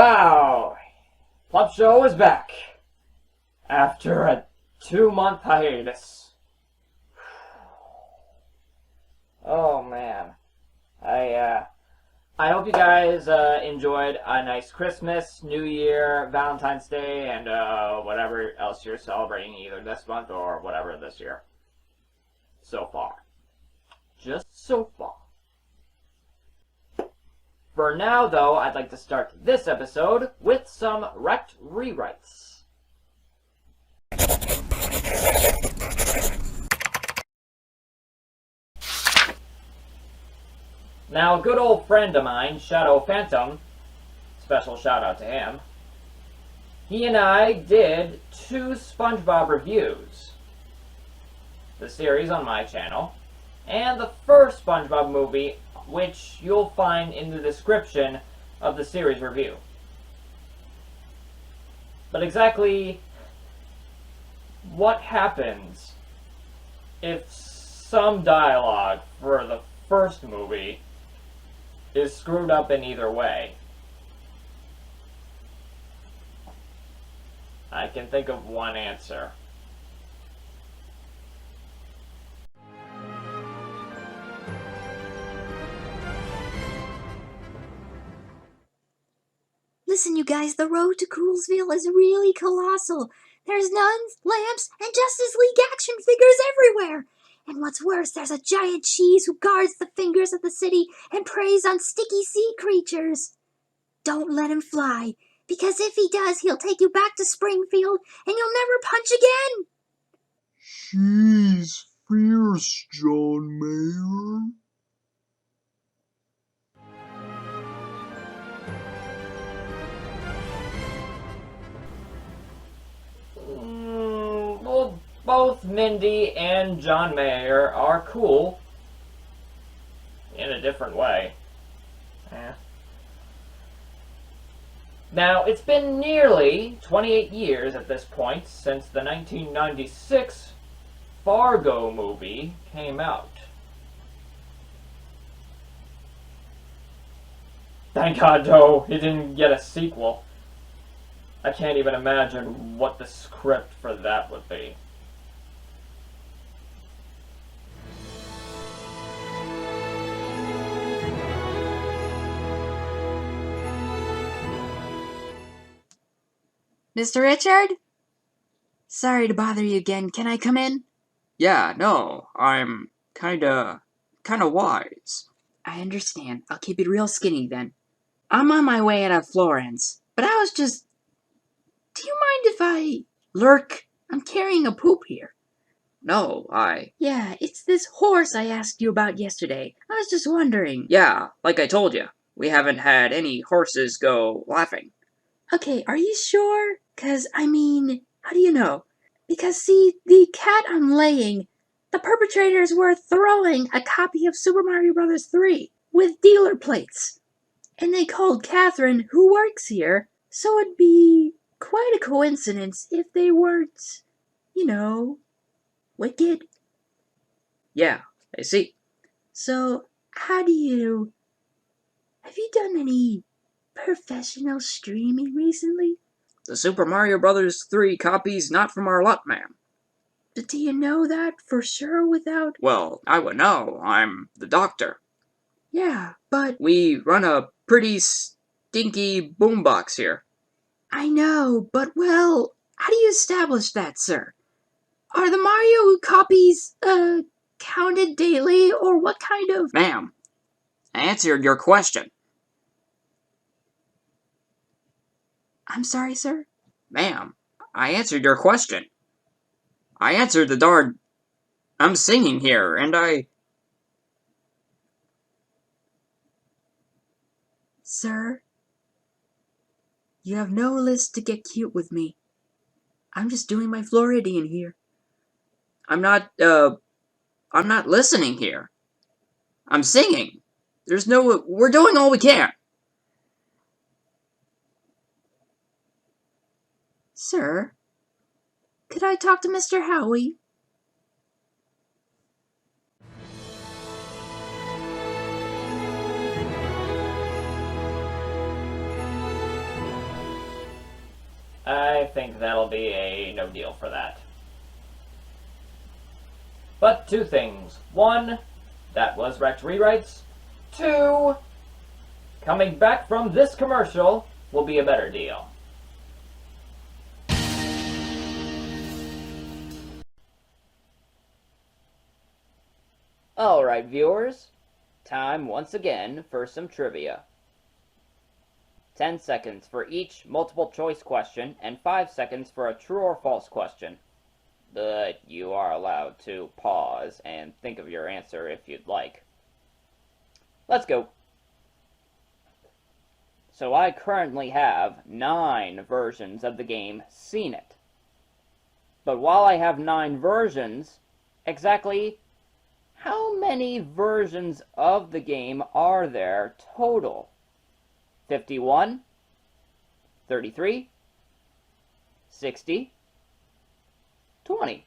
Wow! Plump Show is back after a 2-month hiatus. Oh man. I hope you guys enjoyed a nice Christmas, New Year, Valentine's Day, and whatever else you're celebrating either this month or whatever this year. So far. Just so far. For now, though, I'd like to start this episode with some Wrecked Rewrites. Now, a good old friend of mine, ShadowPhantom, special shout out to him, he and I did 2 SpongeBob reviews. The series on my channel, and the first SpongeBob movie, which you'll find in the description of the series review. But exactly what happens if some dialogue for the first movie is screwed up in either way? I can think of one answer. Listen, you guys, the road to Coolsville is really colossal. There's nuns, lamps, and Justice League action figures everywhere. And what's worse, there's a giant cheese who guards the fingers of the city and preys on sticky sea creatures. Don't let him fly, because if he does, he'll take you back to Springfield, and you'll never punch again. She's fierce, John Mayer. Well, both Mindy and John Mayer are cool. In a different way. Now, it's been nearly 28 years at this point since the 1996 Fargo movie came out. Thank God, though, it didn't get a sequel. I can't even imagine what the script for that would be. Mr. Richard? Sorry to bother you again. Can I come in? Yeah, no, I'm kinda wise. I understand. I'll keep it real skinny then. I'm on my way out of Florence, but I was just... Do you mind if I lurk? I'm carrying a poop here. No, Yeah, it's this horse I asked you about yesterday. I was just wondering. Yeah, like I told you, we haven't had any horses go laughing. Okay, are you sure? 'Cause, I mean, how do you know? Because, see, the cat I'm laying, the perpetrators were throwing a copy of Super Mario Bros. 3 with dealer plates. And they called Catherine, who works here, so it'd be quite a coincidence if they weren't, you know, wicked. Yeah, I see. So, have you done any professional streaming recently? The Super Mario Bros. 3 copy's not from our lot, ma'am. But do you know that for sure without... Well, I would know. I'm the doctor. Yeah, but... We run a pretty stinky boombox here. I know, but well, how do you establish that, sir? Are the Mario copies, counted daily, or what kind of... Ma'am, I answered your question. I'm sorry, sir? Ma'am, I answered your question. I answered the darn... I'm singing here, and Sir? You have no list to get cute with me. I'm just doing my Floridian here. I'm not listening here. I'm singing. We're doing all we can. Sir? Could I talk to Mr. Howie? I think that'll be a no deal for that. But two things. One, that was Wrecked Rewrites. Two, coming back from this commercial will be a better deal. Alright, viewers. Time once again for some trivia. 10 seconds for each multiple choice question and 5 seconds for a true or false question. But you are allowed to pause and think of your answer if you'd like. Let's go. So I currently have 9 versions of the game Seen It. But while I have 9 versions, exactly how many versions of the game are there total? 51, 33, 60, 20.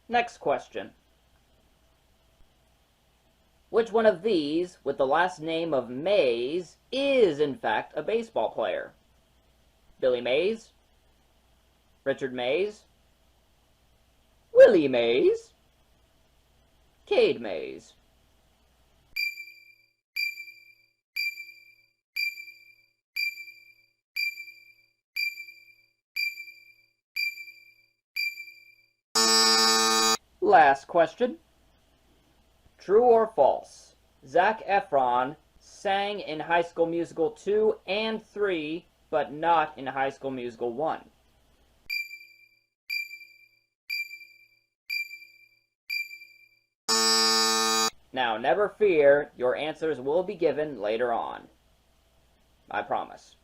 Next question. Which one of these, with the last name of Mays, is in fact a baseball player? Billy Mays? Richard Mays? Willie Mays? Cade Mays? Last question. True or false? Zac Efron sang in High School Musical 2 and 3, but not in High School Musical 1. Now, never fear, your answers will be given later on. I promise.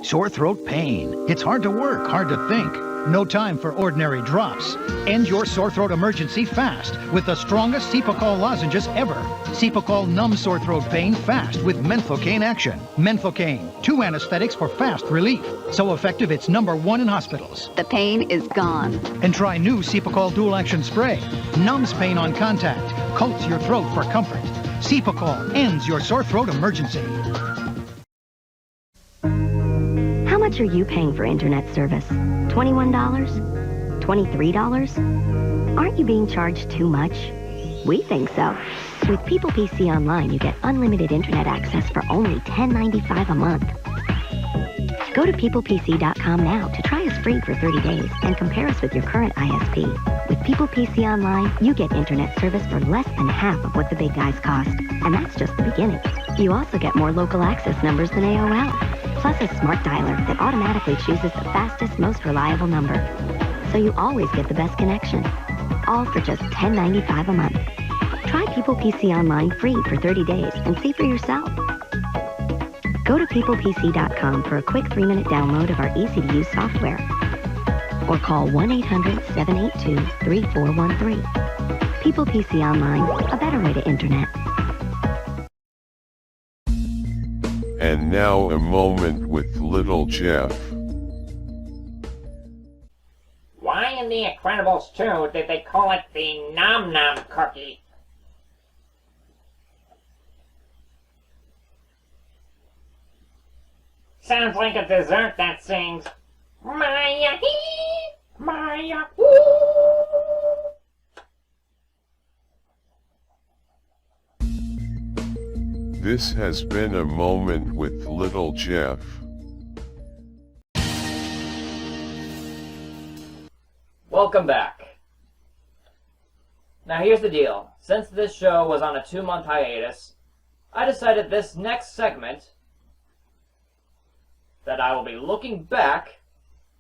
Sore throat pain. It's hard to work, hard to think. No time for ordinary drops. End your sore throat emergency fast with the strongest Cepacol lozenges ever. Cepacol numbs sore throat pain fast with Menthocane action. Menthocane, 2 anesthetics for fast relief. So effective it's #1 in hospitals. The pain is gone. And try new Cepacol dual action spray. Numbs pain on contact, coats your throat for comfort. Cepacol ends your sore throat emergency. How much are you paying for internet service? $21? $23? Aren't you being charged too much? We think so. With People PC Online, you get unlimited internet access for only $10.95 a month. Go to peoplepc.com now to try us free for 30 days and compare us with your current ISP. With People PC Online, you get internet service for less than half of what the big guys cost. And that's just the beginning. You also get more local access numbers than AOL, plus a smart dialer that automatically chooses the fastest, most reliable number. So you always get the best connection. All for just $10.95 a month. Try People PC Online free for 30 days and see for yourself. Go to peoplepc.com for a quick 3-minute download of our easy-to-use software. Or call 1-800-782-3413. People PC Online, a better way to internet. And now a moment with Little Jeff. Why in The Incredibles 2 did they call it the Nom Nom Cookie? Sounds like a dessert that sings Maya hee, Maya hoo. This has been a moment with Little Jeff. Welcome back. Now here's the deal. Since this show was on a 2-month hiatus, I decided this next segment that I will be looking back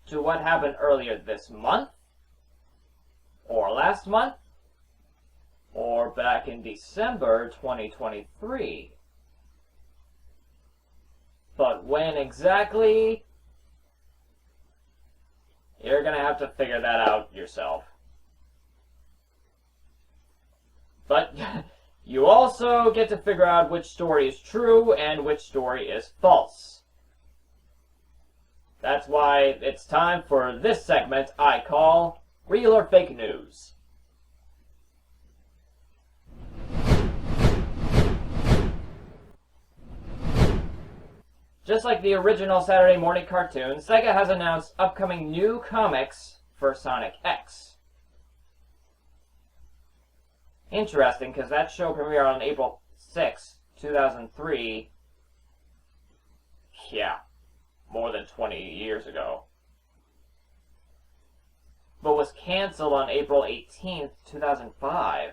to what happened earlier this month, or last month, or back in December 2023. But when exactly, you're gonna have to figure that out yourself. But you also get to figure out which story is true and which story is false. That's why it's time for this segment I call Real or Fake News. Just like the original Saturday morning cartoon, Sega has announced upcoming new comics for Sonic X. Interesting, because that show premiered on April 6, 2003. Yeah, more than 20 years ago. But was canceled on April 18th, 2005.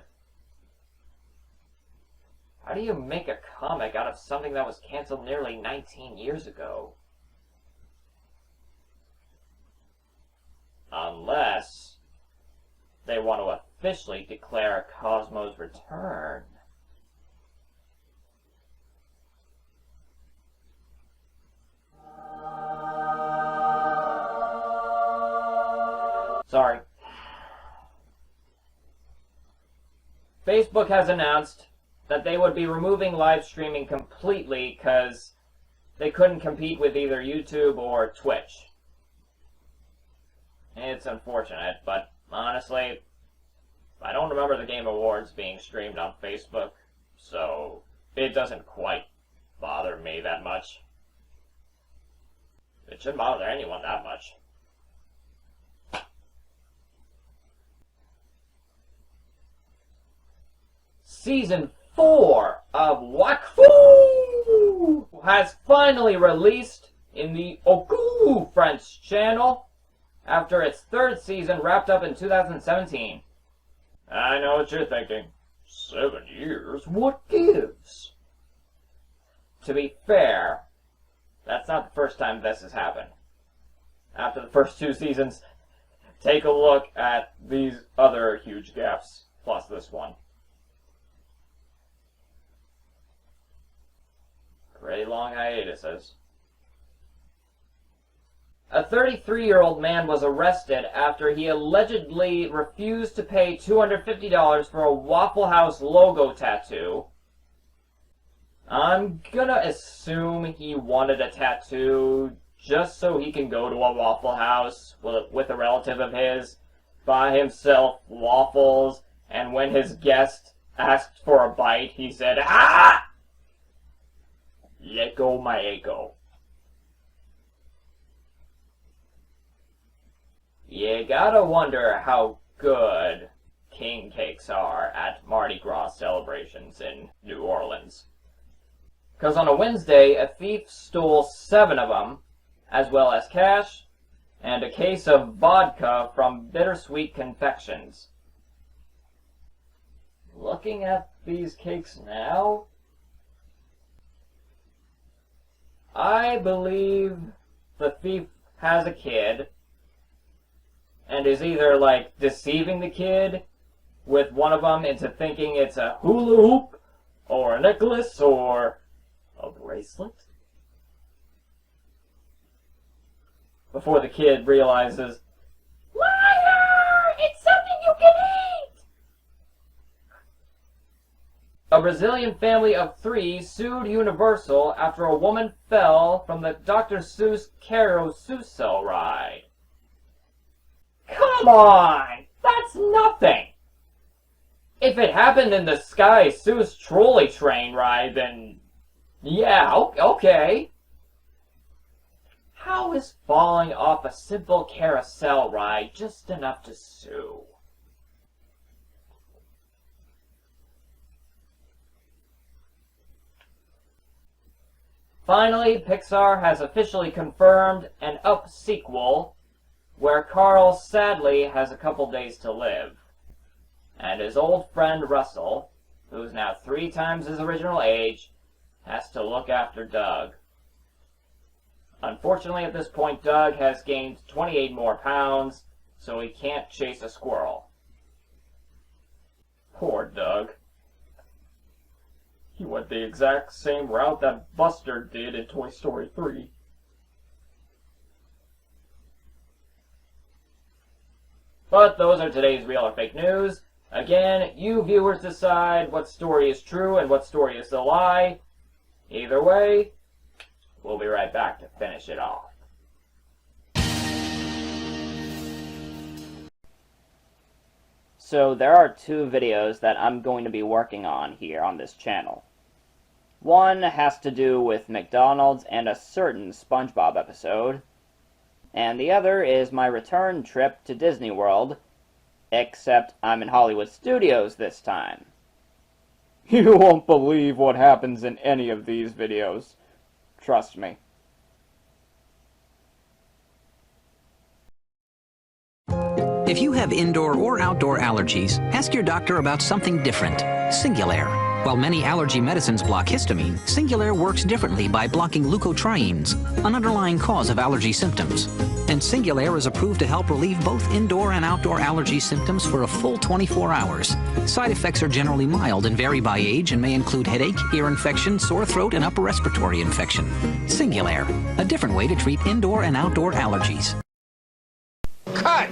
How do you make a comic out of something that was canceled nearly 19 years ago? Unless they want to officially declare Cosmo's return. Sorry. Facebook has announced that they would be removing live streaming completely because they couldn't compete with either YouTube or Twitch. It's unfortunate, but honestly, I don't remember the Game Awards being streamed on Facebook, so it doesn't quite bother me that much. It shouldn't bother anyone that much. Season 4 of Wakfu has finally released in the Oku French channel after its third season wrapped up in 2017. I know what you're thinking. 7 years? What gives? To be fair, that's not the first time this has happened. After the first 2 seasons, take a look at these other huge gaps, plus this one. Pretty long hiatuses. A 33-year-old man was arrested after he allegedly refused to pay $250 for a Waffle House logo tattoo. I'm gonna assume he wanted a tattoo just so he can go to a Waffle House with a relative of his, buy himself waffles, and when his guest asked for a bite, he said, "Ah! Let go my ego." You gotta wonder how good king cakes are at Mardi Gras celebrations in New Orleans. Because on a Wednesday, a thief stole 7 of them, as well as cash, and a case of vodka from Bittersweet Confections. Looking at these cakes now, I believe the thief has a kid and is either like deceiving the kid with one of them into thinking it's a hula hoop or a necklace or a bracelet, before the kid realizes, liar! It's something you can eat! A Brazilian family of 3 sued Universal after a woman fell from the Dr. Seuss Carousel ride. Come on! That's nothing! If it happened in the Sky Seuss trolley train ride, then yeah, okay. How is falling off a simple carousel ride just enough to sue? Finally, Pixar has officially confirmed an Up sequel where Carl sadly has a couple days to live, and his old friend Russell, who's now 3 times his original age, has to look after Doug. Unfortunately, at this point, Doug has gained 28 more pounds, so he can't chase a squirrel. Poor Doug. He went the exact same route that Buster did in Toy Story 3. But those are today's real or fake news. Again, you viewers decide what story is true and what story is a lie. Either way, we'll be right back to finish it off. So there are two videos that I'm going to be working on here on this channel. One has to do with McDonald's and a certain SpongeBob episode, and the other is my return trip to Disney World, except I'm in Hollywood Studios this time. You won't believe what happens in any of these videos. Trust me. If you have indoor or outdoor allergies, ask your doctor about something different. Singulair. While many allergy medicines block histamine, Singulair works differently by blocking leukotrienes, an underlying cause of allergy symptoms. And Singulair is approved to help relieve both indoor and outdoor allergy symptoms for a full 24 hours. Side effects are generally mild and vary by age and may include headache, ear infection, sore throat, and upper respiratory infection. Singulair, a different way to treat indoor and outdoor allergies. Cut!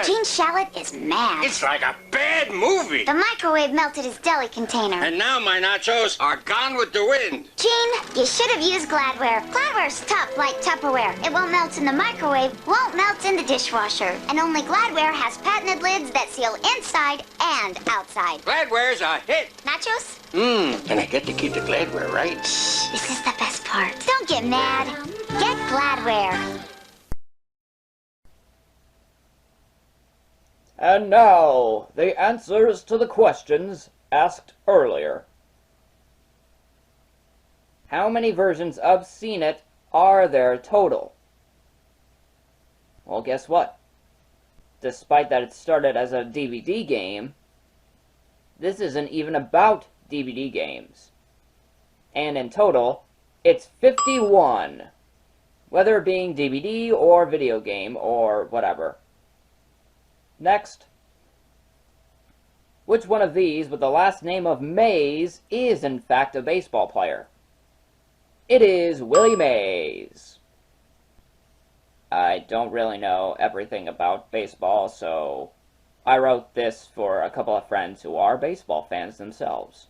Gene Shalit is mad. It's like a bad movie. The microwave melted his deli container. And now my nachos are gone with the wind. Gene, you should have used Gladware. Gladware's tough like Tupperware. It won't melt in the microwave, won't melt in the dishwasher. And only Gladware has patented lids that seal inside and outside. Gladware's a hit. Nachos? And I get to keep the Gladware, right? Shh, this is the best part. Don't get mad. Get Gladware. And now, the answers to the questions asked earlier. How many versions of Seen It are there total? Well, guess what? Despite that it started as a DVD game, this isn't even about DVD games. And in total, it's 51. Whether it being DVD or video game or whatever. Next. Which one of these with the last name of Mays is in fact a baseball player? It is Willie Mays. I don't really know everything about baseball, so I wrote this for a couple of friends who are baseball fans themselves.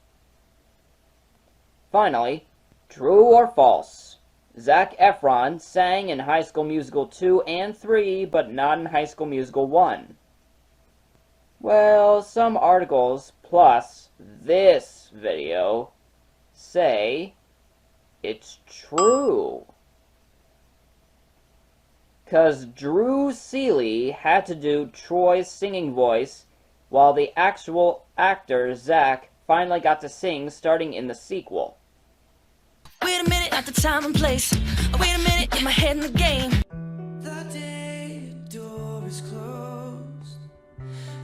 Finally, true or false? Zac Efron sang in High School Musical 2 and 3, but not in High School Musical 1. Well, some articles, plus this video, say it's true. 'Cause Drew Seeley had to do Troy's singing voice, while the actual actor, Zac, finally got to sing starting in the sequel. Wait a minute, at the time and place. Wait a minute, get my head in the game. The day door is closed.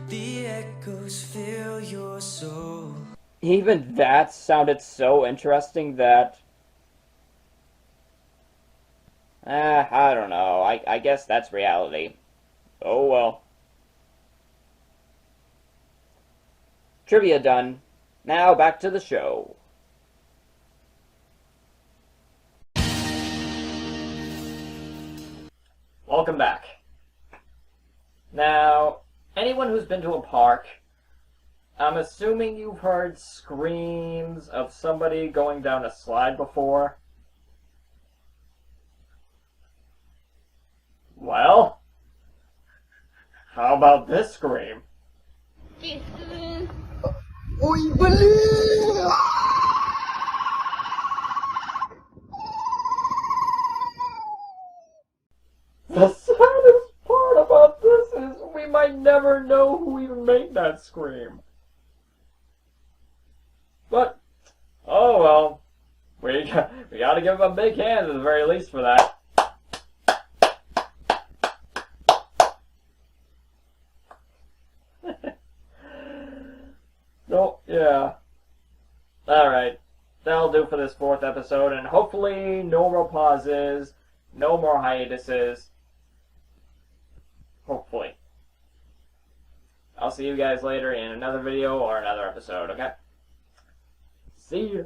The echoes fill your soul. Even that sounded so interesting that... I don't know. I guess that's reality. Oh well. Trivia done. Now back to the show. Welcome back. Now, anyone who's been to a park, I'm assuming you've heard screams of somebody going down a slide before. Well, how about this scream? The saddest part about this is we might never know who even made that scream. But, oh well, we gotta give them a big hand at the very least for that. No, yeah. Alright, that'll do for this 4th episode, and hopefully no more pauses, no more hiatuses. Hopefully. I'll see you guys later in another video or another episode, okay? See ya!